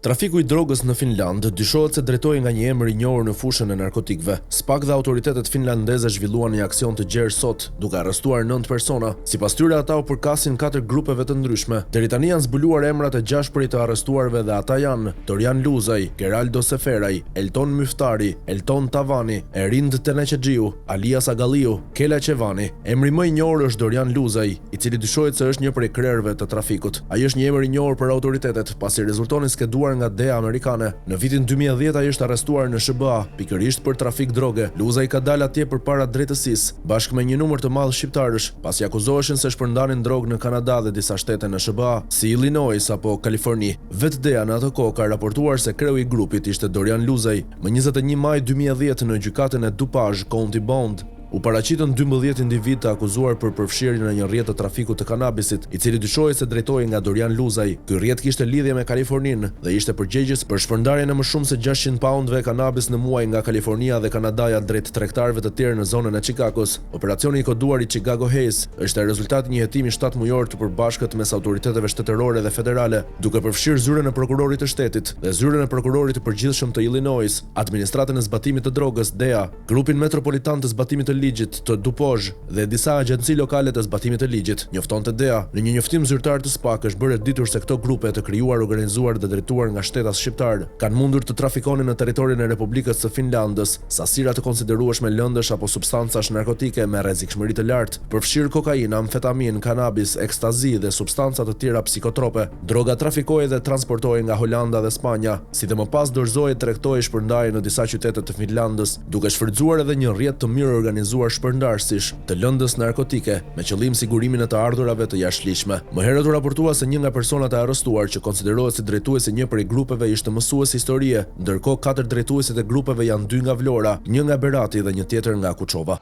Trafiku i drogës në Finland dyshohet se drejtohej nga një emër i njohur në fushën e narkotikëve. SPAK dhe autoritetet finlandeze zhvilluan një aksion të gjerë sot, duke arrestuar 9 persona. Sipas tyre ata u përkasin 4 grupeve të ndryshme. Deri tani janë zbuluar emrat e 6 prej të arrestuarve dhe ata janë Dorian Luzaj, Geraldo Seferaj, Elton Myftari, Elton Tavani, Erind Teneçexiu, Alias Agaliu, Kela Çevani. Emri më i njohur është Dorian Luzaj, i cili dyshohet se është një prej krerëve të trafikut. Ai është një emër i njohur për autoritetet, pasi rezultoni skeduar nga DEA amerikane. Në vitin 2010 ai është arrestuar në SBA, pikërisht për trafik droge. Luzaj ka dalë atje përpara drejtësisë, bashkë me një numër të madh shqiptarësh, pasi akuzoheshin se shpërndanin drogë në Kanada dhe disa shtete në SBA, si Illinois apo Kaliforni. Vetë DEA në atë kohë ka raportuar se kreu i grupit ishte Dorian Luzaj. Më 21 maj 2010 në gjykatën e DuPage County Bond u paraqitën 12 individ të akuzuar për përfshirjen në një rrjet të trafikut të kanabisit, i cili dyshohet se drejtohej nga Dorian Luzaj. Ky rrjet kishte lidhje me Kaliforninë dhe ishte përgjegjës për shpërndarjen e më shumë se 600 poundëve kanabis në muaj nga Kalifornia dhe Kanadaja drejt tregtarëve të tjerë në zonën e Chicagos. Operacioni i koduar i Chicago Haze është rezultati i një hetimi 7 mujor të përbashkët mes autoriteteve shtetërore dhe federale, duke përfshirë zyrën e prokurorit të shtetit dhe zyrën e prokurorit të përgjithshëm të Illinois, administratën e zbatimit të drogës DEA, grupin metropolitan të zbatimit të ligjit të DuPage dhe disa agjenci lokale të zbatimit të ligjit. Njoftonte DEA në një njoftim zyrtar të SPAK është bërë ditur se këto grupe të krijuar, organizuar dhe drejtuar nga shtetas shqiptar kanë mundur të trafikonin në territorin e Republikës së Finlandës sasira të konsiderueshme lëndësh apo substancash narkotike me rrezikshmëri të lartë, përfshirë kokainë, amfetamin, kanabis, ekstazi dhe substanca të tjera psikotrope. Droga trafikohej dhe transportohej nga Holanda dhe Spanja, si dhe më pas dorëzohej e tregtohej shpërndarje në disa qytete të Finlandës, duke shfrytzuar edhe një rrjet të mirë organizuar shpërndarësish të lëndës narkotike me qëllim sigurimin e të ardhurave të jashtëligjshme. Më herët u raportua se një nga personat e arrestuar, që konsiderohet si drejtuesi një prej grupeve, ishte mësues historie, ndërkohë 4 drejtuesit e grupeve janë 2 nga Vlora, 1 nga Berati dhe 1 tjetër nga Kuçova.